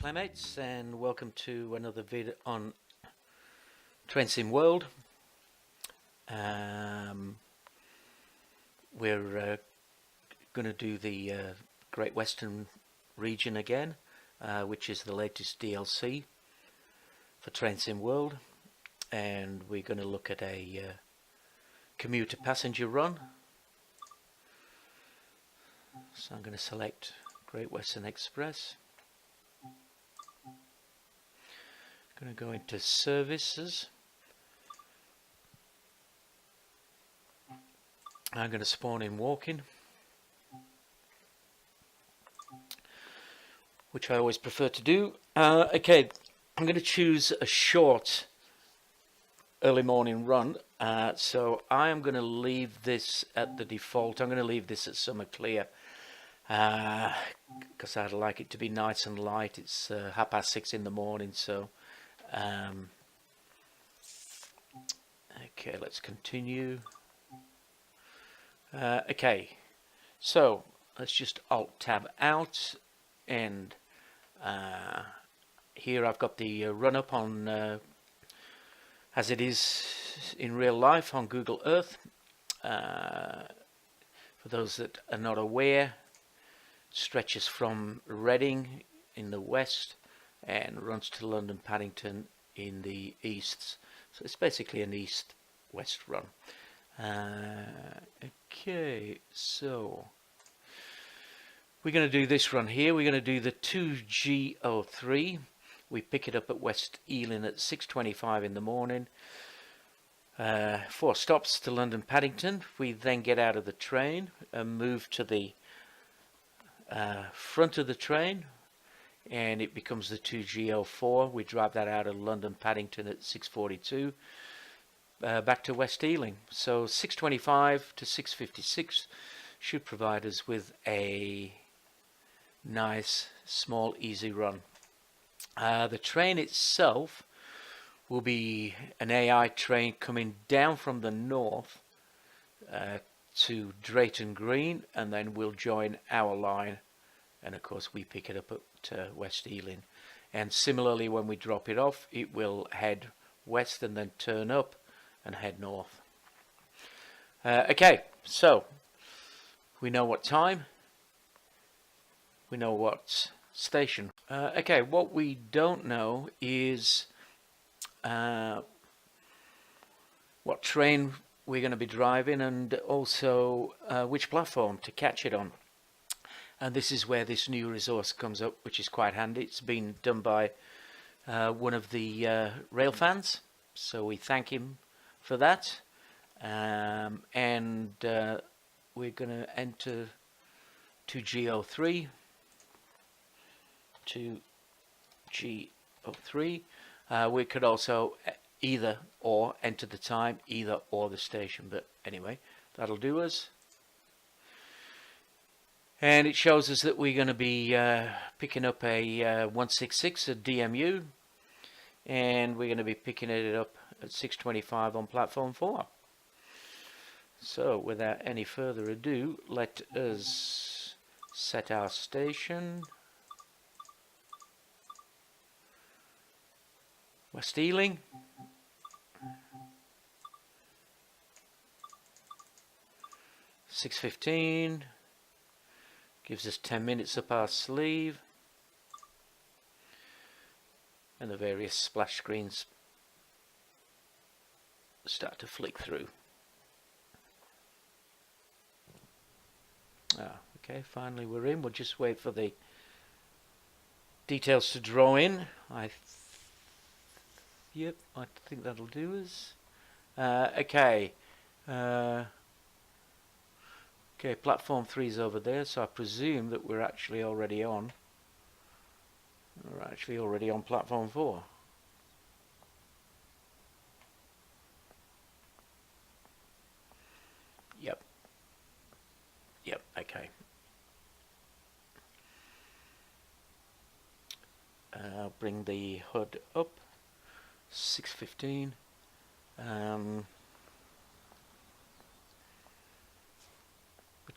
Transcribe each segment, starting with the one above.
Playmates, and welcome to another vid on Train Sim World. We're going to do the Great Western region again, which is the latest DLC for Train Sim World, and we're going to look at a commuter passenger run. So I'm going to select Great Western Express. Going to go into services. I'm going to spawn in walking, which I always prefer to do. Okay, I'm going to choose a short early morning run. So I am going to leave this at the default. I'm going to leave this at summer clear because I'd like it to be nice and light. It's 6:30 in the morning, so okay, let's continue. Okay, so let's just Alt Tab out, and here I've got the run up on as it is in real life on Google Earth. For those that are not aware, it stretches from Reading in the west and runs to London Paddington in the east. So it's basically an east-west run. Okay, so we're going to do this run here. We're going to do the 2G03. We pick it up at West Ealing at 6:25 in the morning. 4 stops to London Paddington. We then get out of the train and move to the front of the train, and it becomes the 2G04. We drive that out of London Paddington at 6:42 back to West Ealing. So 6:25 to 6:56 should provide us with a nice, small, easy run. The train itself will be an AI train coming down from the north to Drayton Green, and then we'll join our line, and of course we pick it up at West Ealing. And similarly, when we drop it off, it will head west and then turn up and head north. Okay, so we know what time, we know what station. Okay, what we don't know is what train we're going to be driving, and also which platform to catch it on. And this is where this new resource comes up, which is quite handy. It's been done by one of the rail fans, so we thank him for that. And we're going to enter 2G03. 2G03. We could also either or enter the time, either or the station, but anyway, that'll do us. And it shows us that we're going to be picking up a 166, a DMU, and we're going to be picking it up at 6:25 on platform 4. So without any further ado, let us set our station. West Ealing. $6:15 gives us 10 minutes up our sleeve, and the various splash screens start to flick through. Okay, finally we're in. We'll just wait for the details to draw in. Yep, I think that'll do us. Okay. Okay, platform 3 is over there, so I presume that we're actually already on. We're actually already on platform 4. Yep. Yep, okay. I'll bring the HUD up. 6:15. The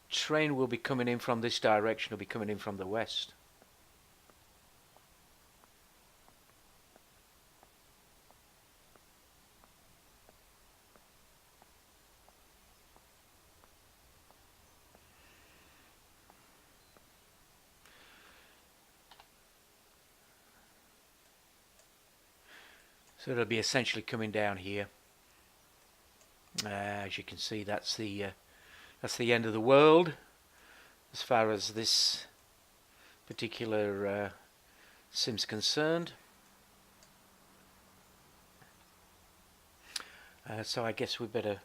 train will be coming in from this direction. Will be coming in from the west. So it'll be essentially coming down here. As you can see, that's the end of the world as far as this particular sim's concerned. So I guess we better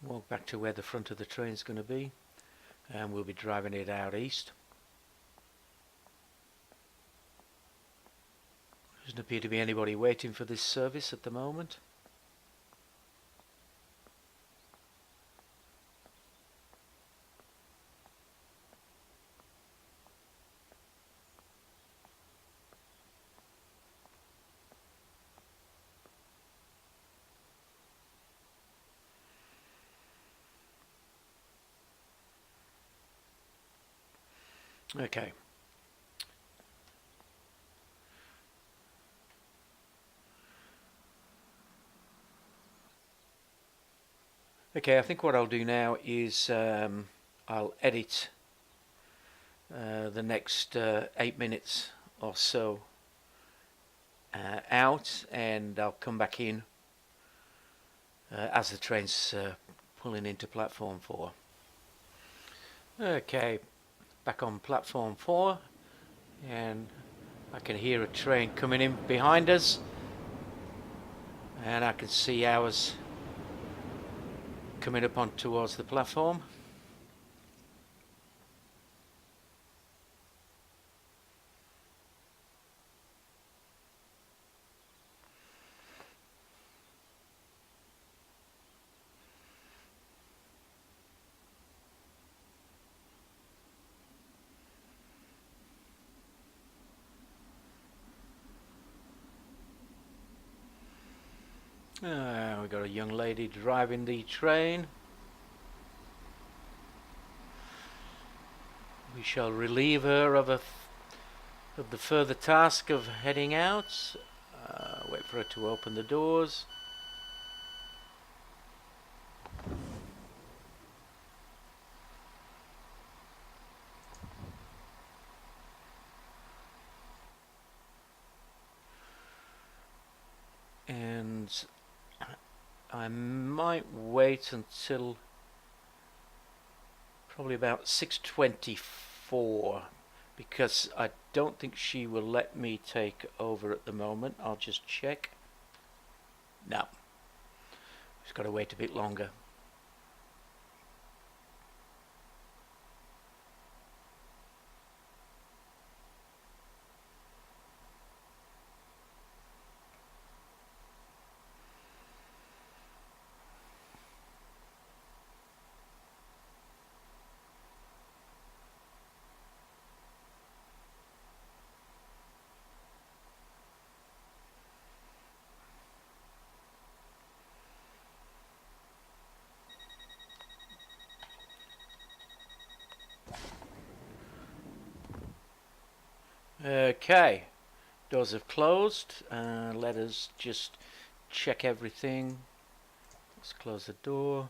walk back to where the front of the train's going to be, and we'll be driving it out east. Doesn't appear to be anybody waiting for this service at the moment. Okay. Okay, I think what I'll do now is I'll edit the next 8 minutes or so out, and I'll come back in as the train's pulling into platform 4. Okay, back on platform 4, and I can hear a train coming in behind us, and I can see ours coming up on towards the platform. We've got a young lady driving the train. We shall relieve her of the further task of heading out. Wait for her to open the doors. And I might wait until probably about 6:24, because I don't think she will let me take over at the moment. I'll just check. No, just got to wait a bit longer. Okay, doors have closed. Let us just check everything. Let's close the door.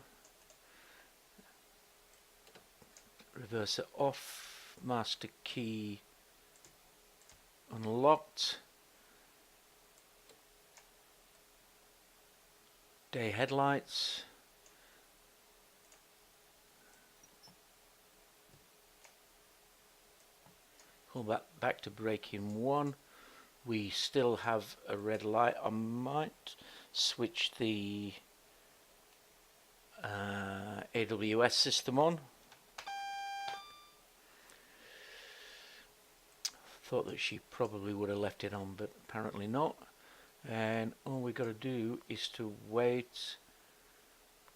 Reverser off. Master key unlocked. Day headlights. Pull back to braking 1. We still have a red light. I might switch the AWS system on. Thought that she probably would have left it on, but apparently not. And all we've got to do is to wait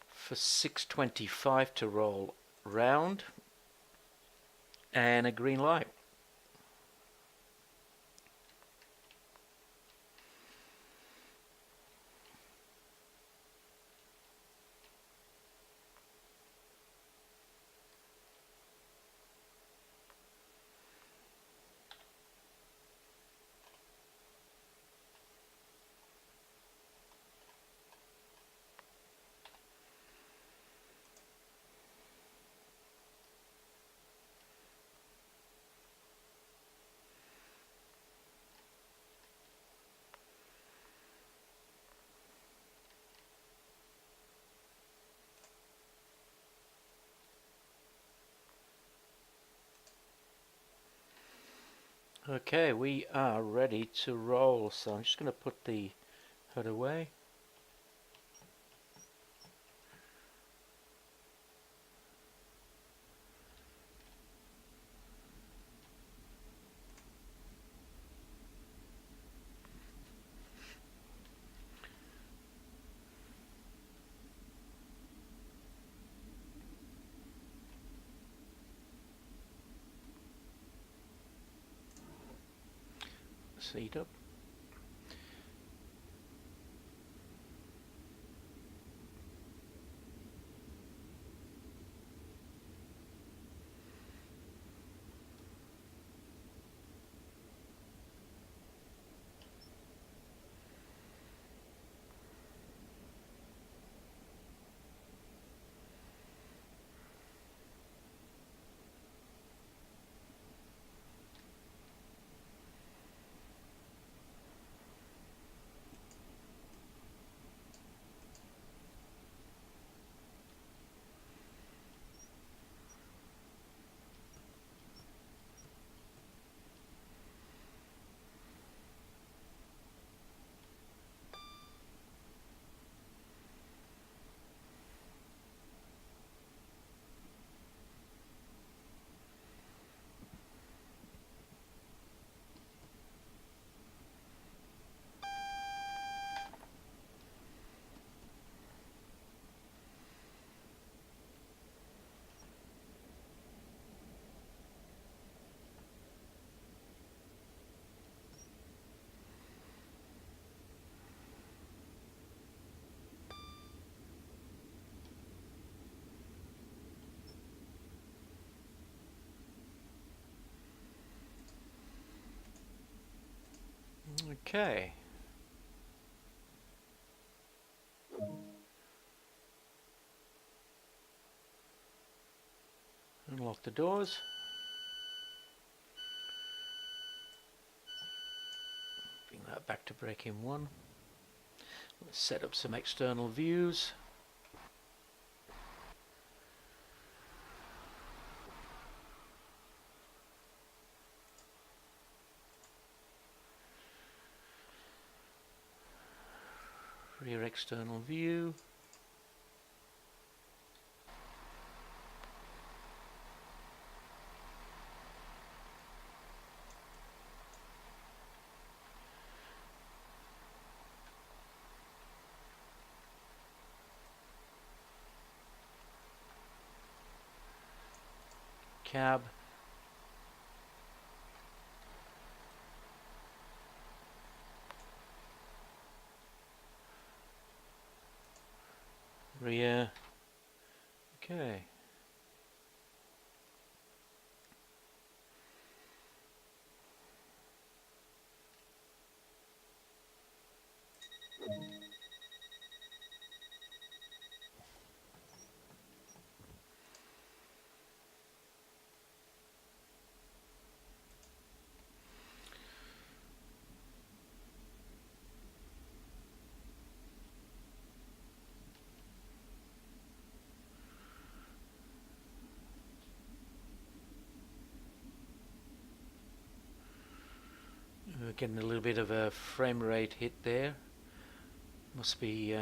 for 6:25 to roll round and a green light. Okay, we are ready to roll, so I'm just going to put the hood away. Seat up. Okay. Unlock the doors. Bring that back to break-in 1. Let's set up some external views. Rear external view. Cab. Rear. Okay. We're getting a little bit of a frame rate hit there. Must be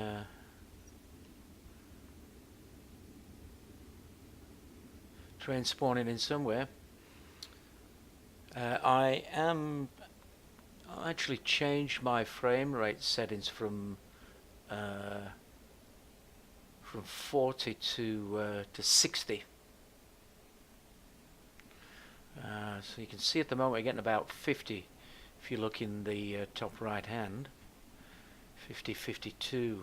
train spawning in somewhere. I actually changed my frame rate settings from 40 to 60. So you can see at the moment we're getting about 50 if you look in the top right hand. 50, 52.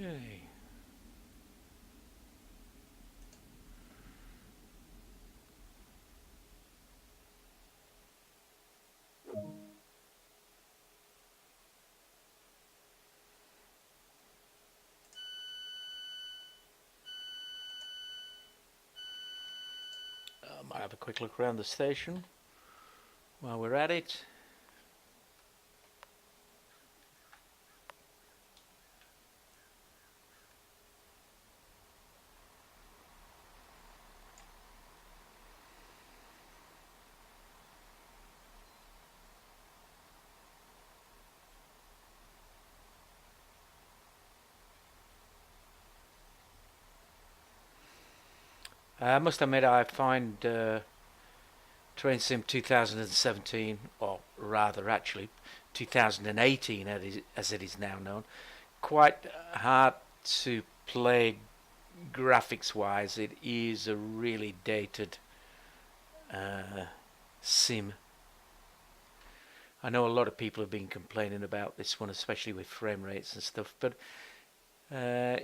Okay. Might have a quick look around the station while we're at it. I must admit, I find Train Sim 2017, or rather actually 2018 as it is now known, quite hard to play graphics wise. It is a really dated sim. I know a lot of people have been complaining about this one, especially with frame rates and stuff, but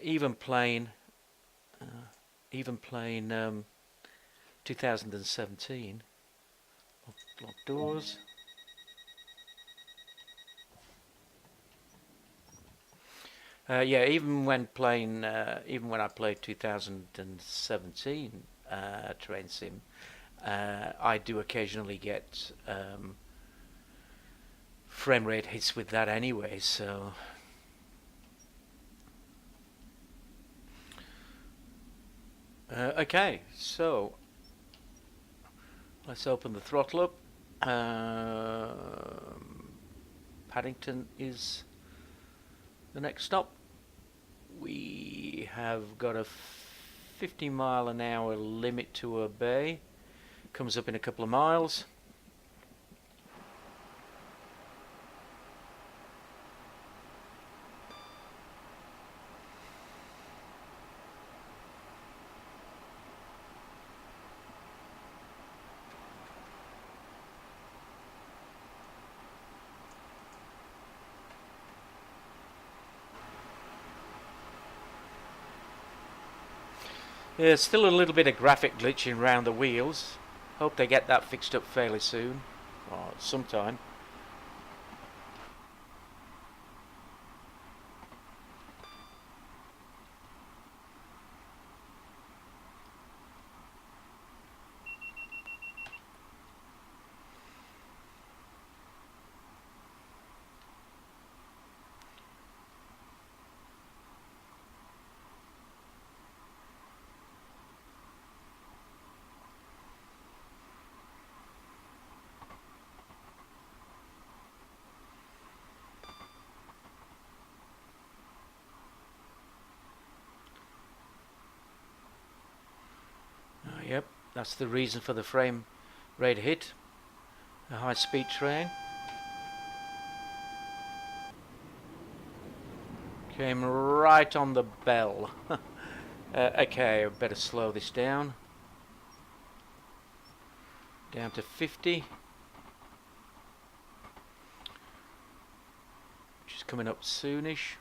even playing even playing 2017. Lock doors. Yeah, even when playing, even when I played 2017 Train Sim, I do occasionally get frame rate hits with that anyway. So okay, so let's open the throttle up. Paddington is the next stop. We have got a 50-mile-an-hour limit to obey. Comes up in a couple of miles. There's still a little bit of graphic glitching around the wheels. Hope they get that fixed up fairly soon, or sometime. Yep, that's the reason for the frame rate hit. A high-speed train. Came right on the bell. Okay, I better slow this down. Down to 50. Which is coming up soonish.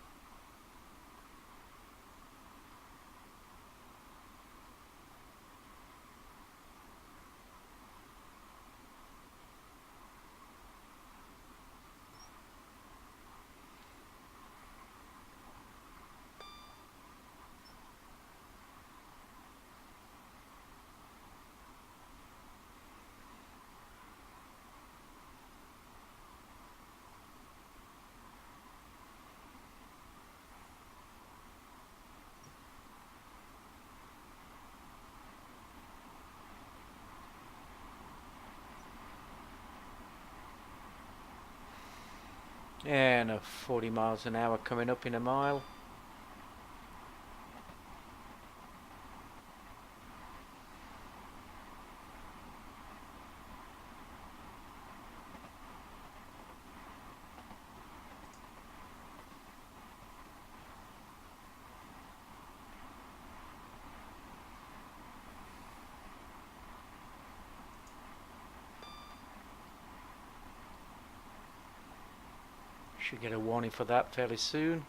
And a 40 miles an hour coming up in a mile. Should get a warning for that fairly soon.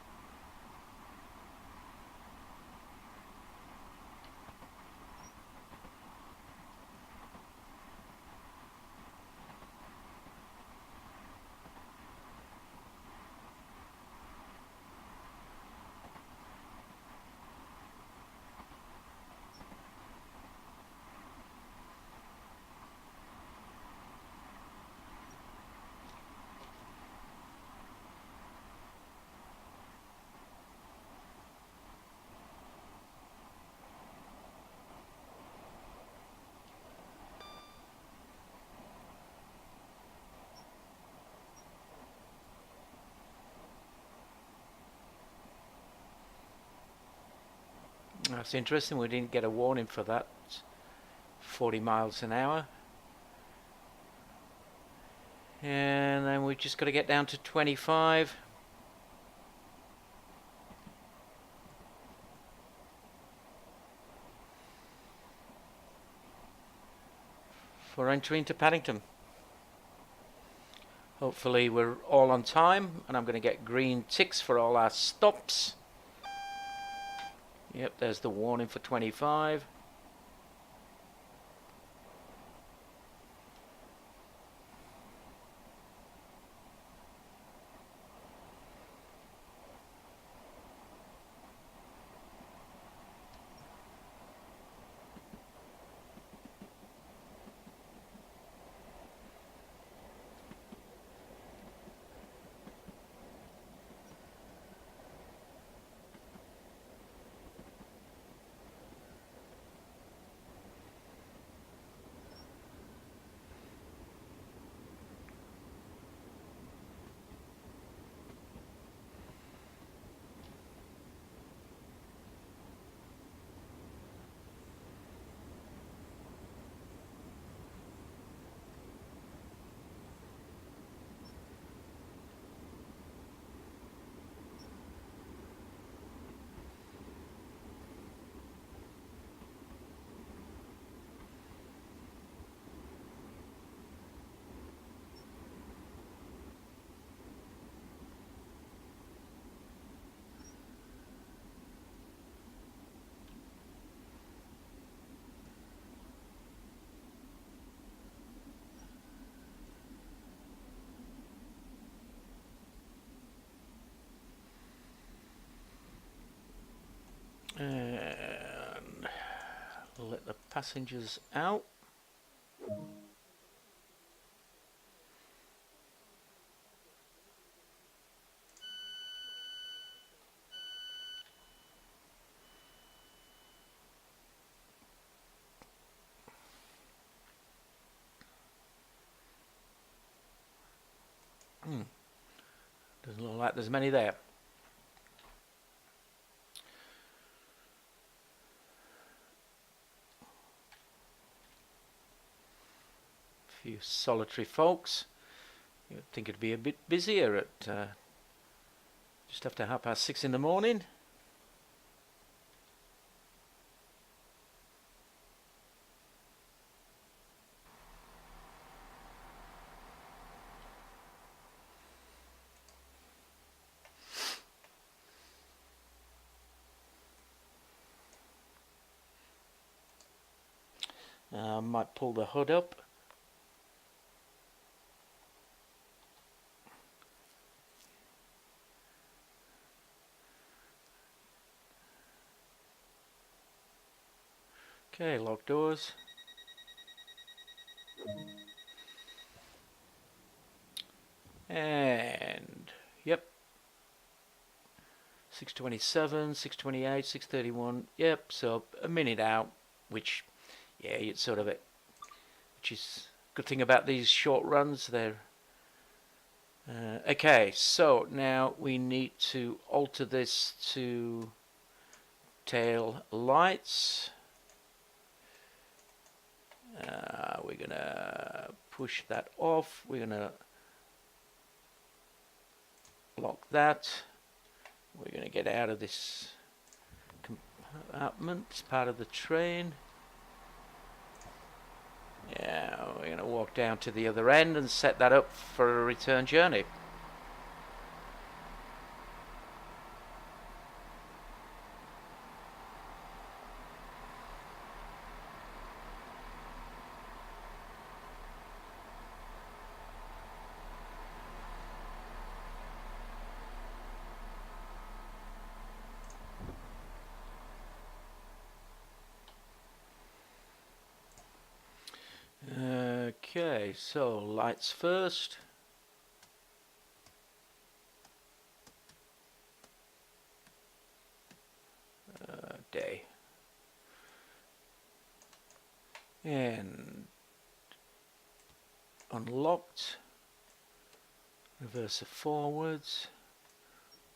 That's interesting. We didn't get a warning for that. 40 miles an hour. And then we've just got to get down to 25. For entry into Paddington. Hopefully we're all on time, and I'm going to get green ticks for all our stops. Yep, there's the warning for 25. And let the passengers out. Doesn't look like there's many there. Few solitary folks. You'd think it'd be a bit busier at just after 6:30 in the morning. Might pull the hood up. Okay, lock doors. And yep, 6:27, 6:28, 6:31. Yep, so a minute out, which, yeah, it's sort of it. Which is a good thing about these short runs. They're okay. So now we need to alter this to tail lights. We're gonna push that off. We're gonna lock that. We're gonna get out of this compartment. It's part of the train. Yeah, we're going to walk down to the other end and set that up for a return journey. Okay, so lights first. Day. And unlocked. Reverse it forwards.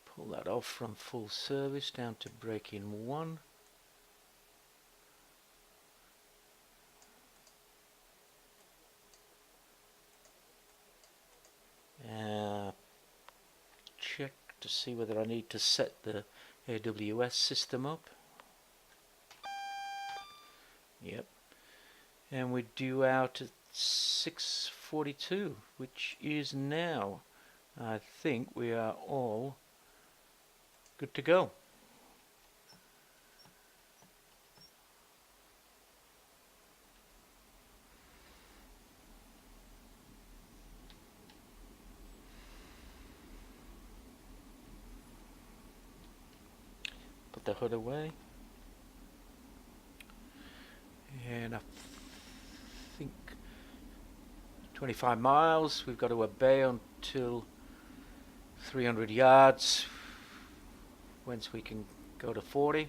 Pull that off from full service down to braking 1. to see whether I need to set the AWS system up. Yep. And we're due out at 6:42, which is now. I think we are all good to go. Put the hood away. And I think 25 miles. We've got to obey until 300 yards, whence we can go to 40.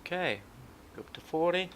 Okay, go up to 40.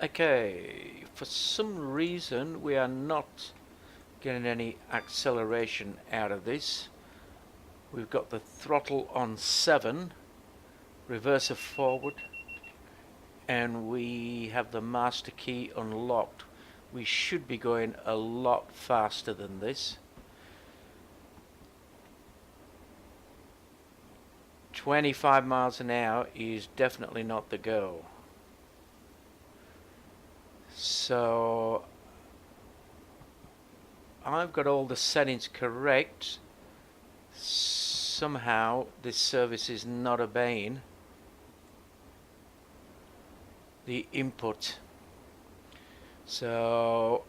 Okay, for some reason we are not getting any acceleration out of this. We've got the throttle on 7, reverser forward, and we have the master key unlocked. We should be going a lot faster than this. 25 miles an hour is definitely not the go. So I've got all the settings correct. Somehow this service is not obeying the input. So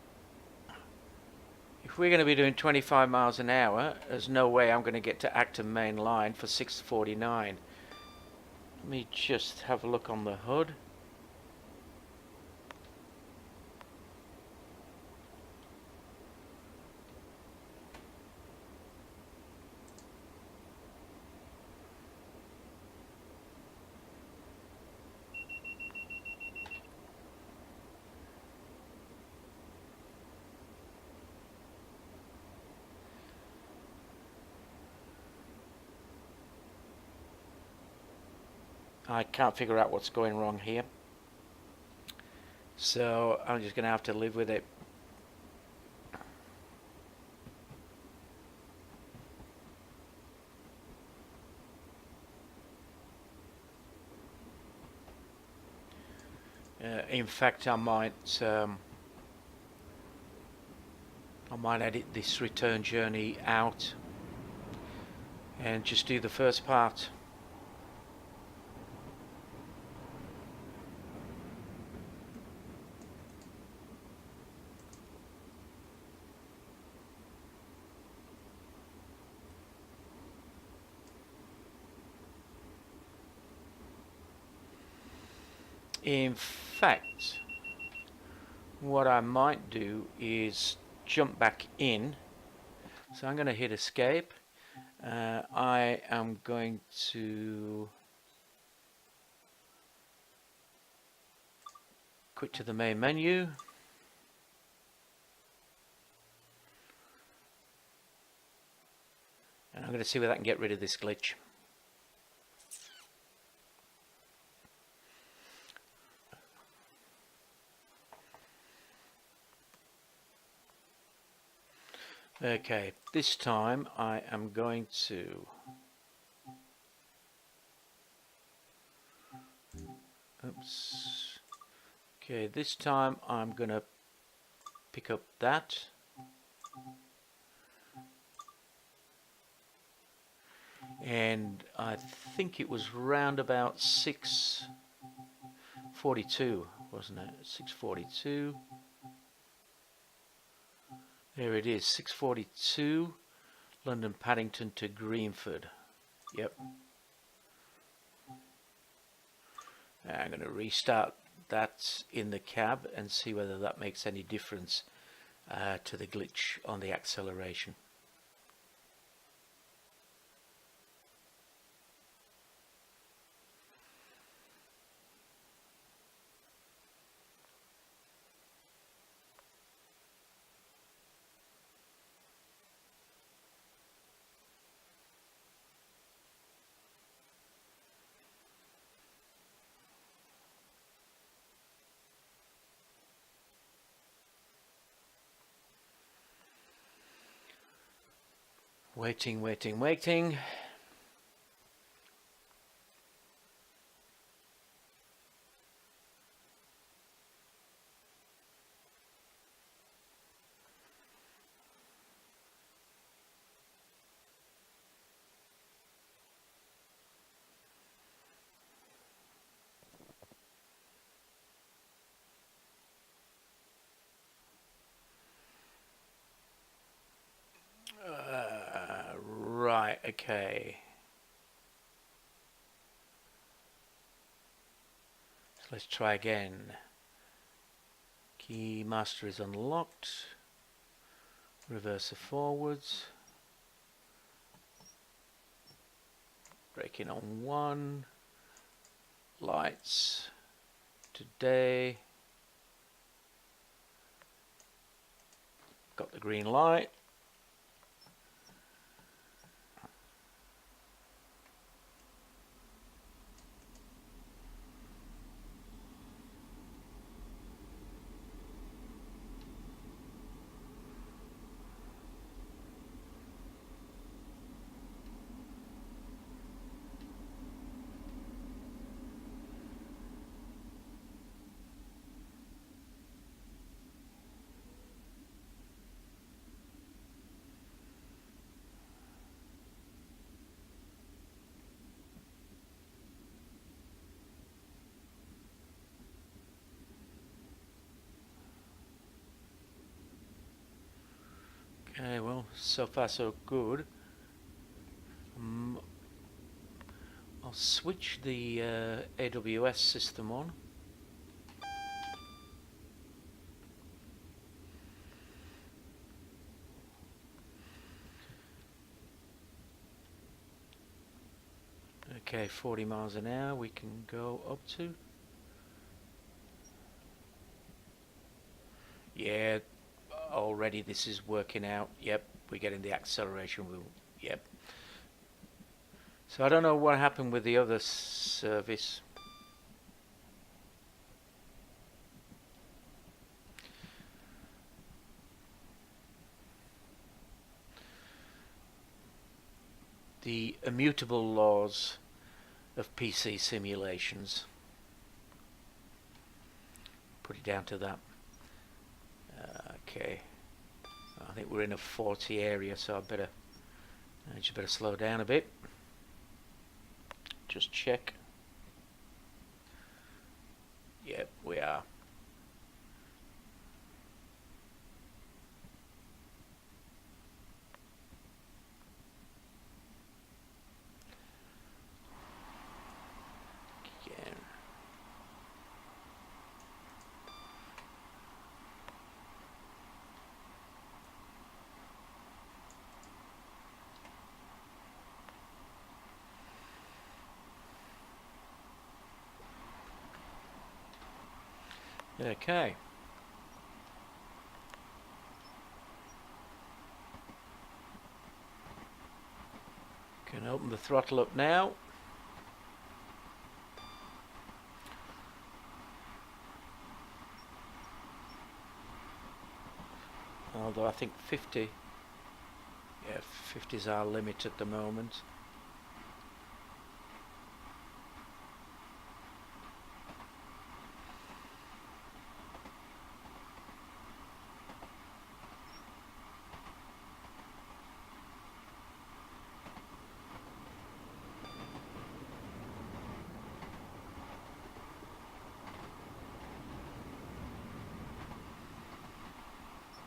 if we're going to be doing 25 miles an hour, there's no way I'm going to get to Acton Main Line for 6:49. Let me just have a look on the hood. I can't figure out what's going wrong here, so I'm just going to have to live with it. In fact, I might edit this return journey out and just do the first part. In fact, what I might do is jump back in. So I'm going to hit escape. I am going to quit to the main menu. And I'm going to see whether I can get rid of this glitch. Okay, this time I am going to oops. Okay, this time I'm gonna pick up that, and I think it was round about 6:42, wasn't it? 6:42. There it is, 6:42, London Paddington to Greenford. Yep. I'm going to restart that in the cab and see whether that makes any difference to the glitch on the acceleration. Waiting, waiting, waiting. Right, okay. So let's try again. Key master is unlocked. Reverser forwards. Braking on 1. Lights. Today. Got the green light. Okay, well, so far so good. I'll switch the AWS system on. Okay, 40 miles an hour we can go up to. Yeah, already this is working out. Yep, we're getting the acceleration wheel. Yep. So I don't know what happened with the other service. The immutable laws of PC simulations. Put it down to that. Okay. I think we're in a 40 area, so I just better slow down a bit. Just check. Yep, we are. Again. Okay. Can open the throttle up now. Although I think 50 Yeah, 50 is our limit at the moment.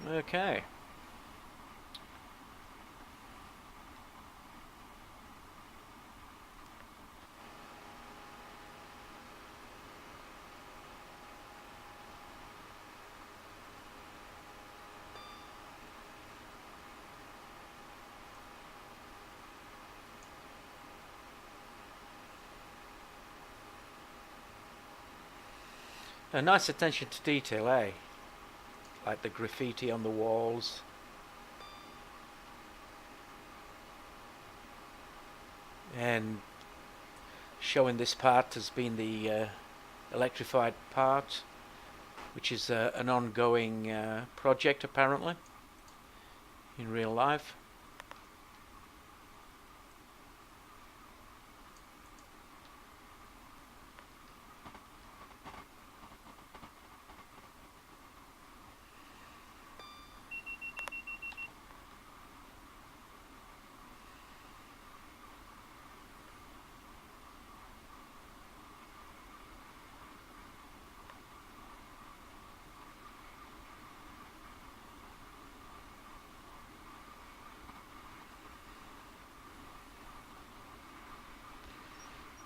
Okay. A nice attention to detail, eh? Like the graffiti on the walls. And showing this part as being the electrified part, which is an ongoing project apparently in real life.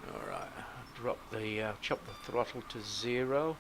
Alright, chop the throttle to 0.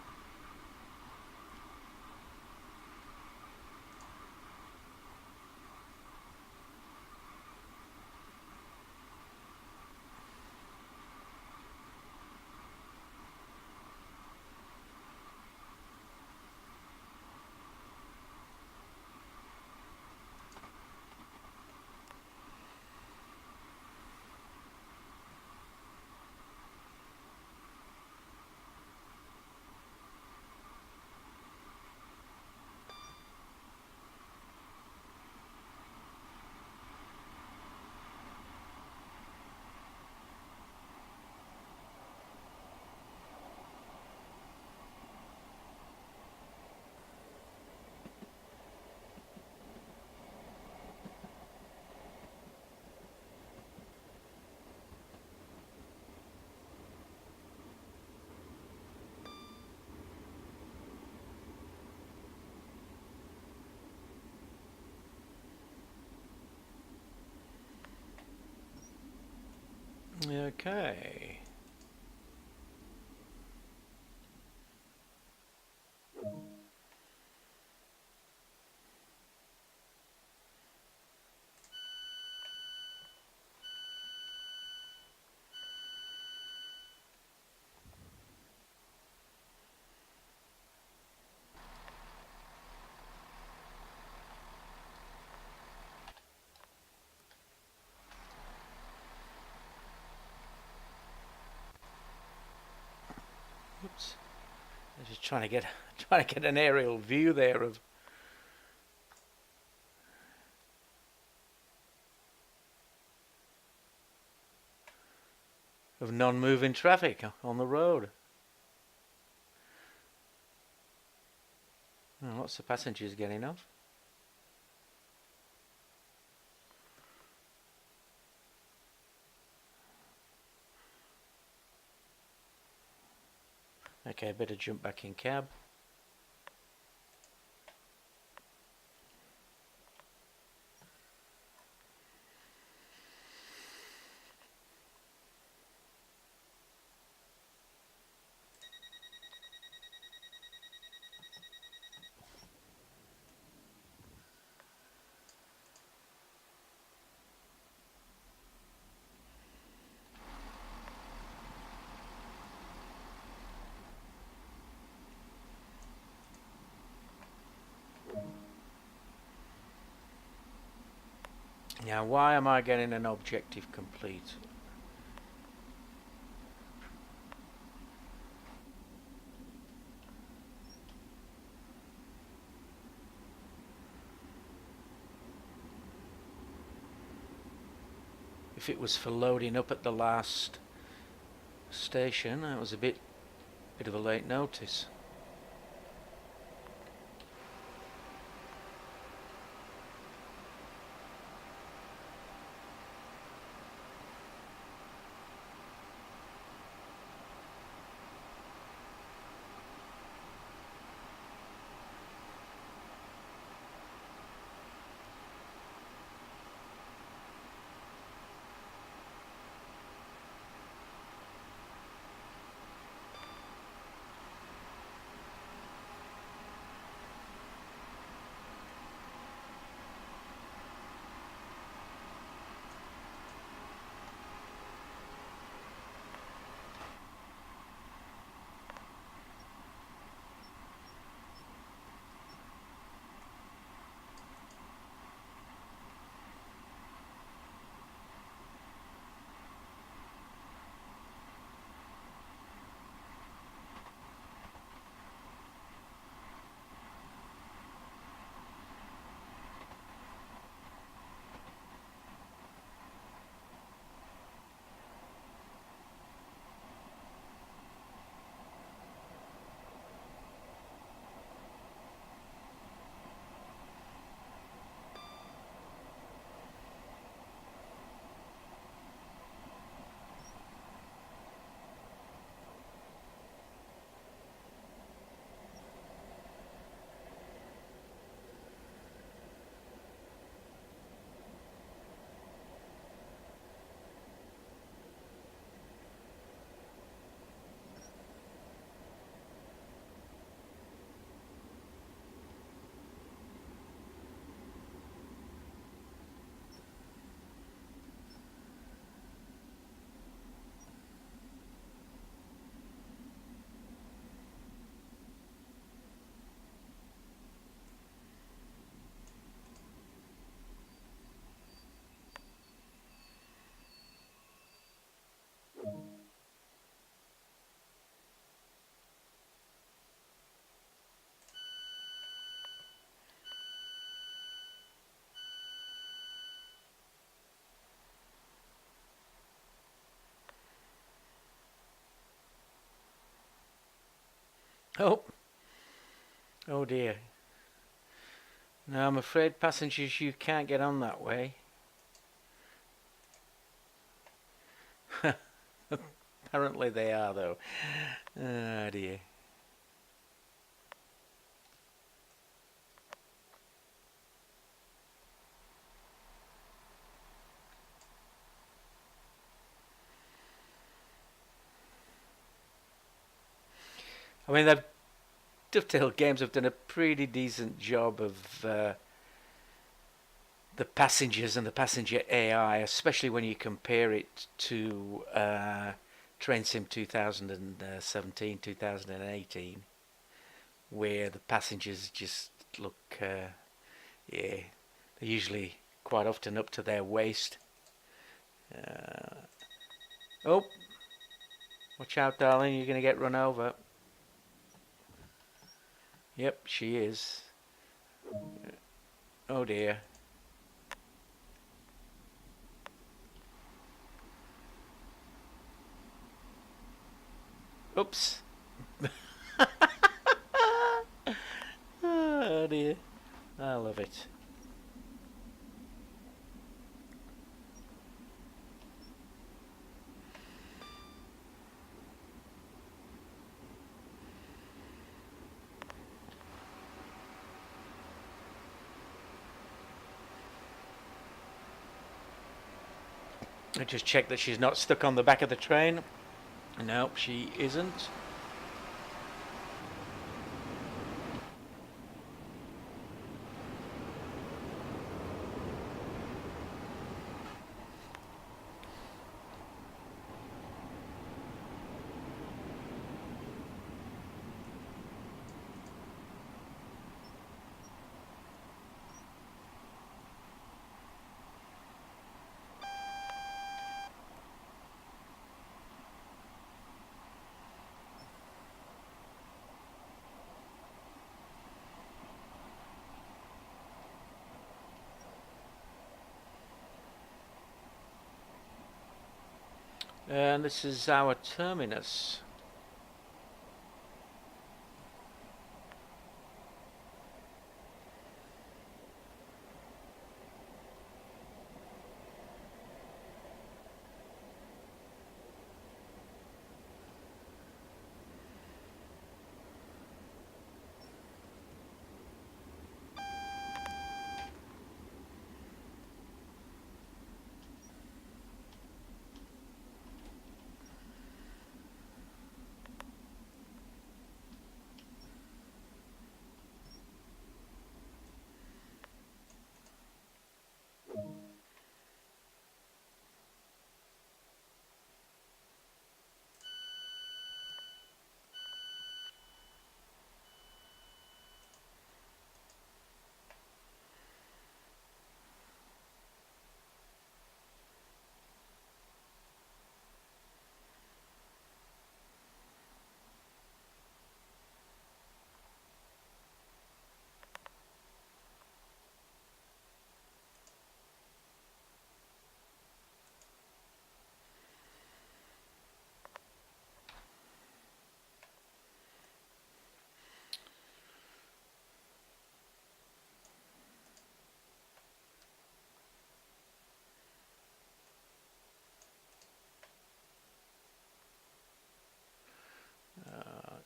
Okay. Oops. I'm just trying to get an aerial view there of non-moving traffic on the road. Oh, lots of passengers getting off. Okay, better jump back in cab. Now, why am I getting an objective complete? if it was for loading up at the last station, that was a bit of a late notice. Oh, oh dear. No, I'm afraid passengers, you can't get on that way. Apparently they are, though. Oh dear. I mean, Dovetail Games have done a pretty decent job of the passengers and the passenger AI, especially when you compare it to Train Sim 2017, 2018, where the passengers just look, yeah, they're usually quite often up to their waist. Oh, watch out, darling, you're going to get run over. Yep, she is. Oh dear. Oops. Oh dear. I love it. I just checked that she's not stuck on the back of the train. Nope, she isn't. And this is our terminus.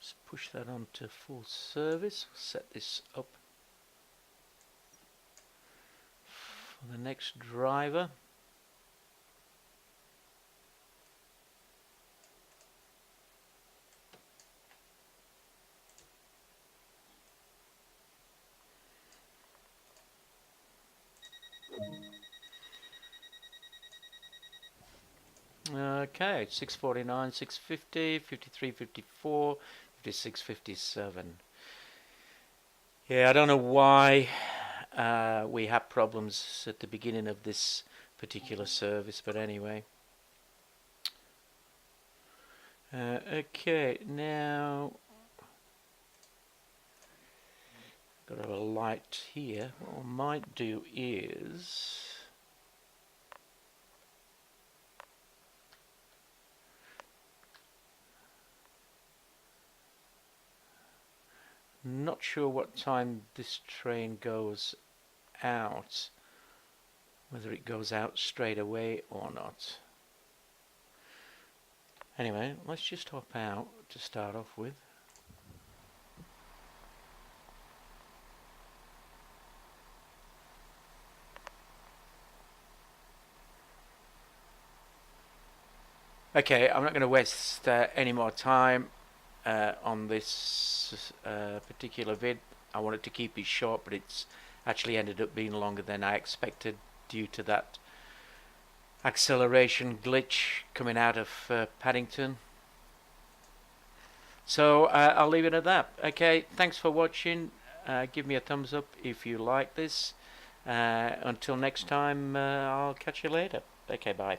Let's push that on to full service. Set this up for the next driver. Okay, 649, 650, 53, 54, 56, 57. Yeah, I don't know why we had problems at the beginning of this particular service, but anyway. Okay, now got a light here. What I might do is not sure what time this train goes out, whether it goes out straight away or not. Anyway, let's just hop out to start off with. Okay, I'm not going to waste any more time on this particular vid. I wanted to keep it short, but it's actually ended up being longer than I expected due to that acceleration glitch coming out of Paddington. So I'll leave it at that. Okay, thanks for watching. Give me a thumbs up if you like this. Until next time, I'll catch you later. Okay, bye.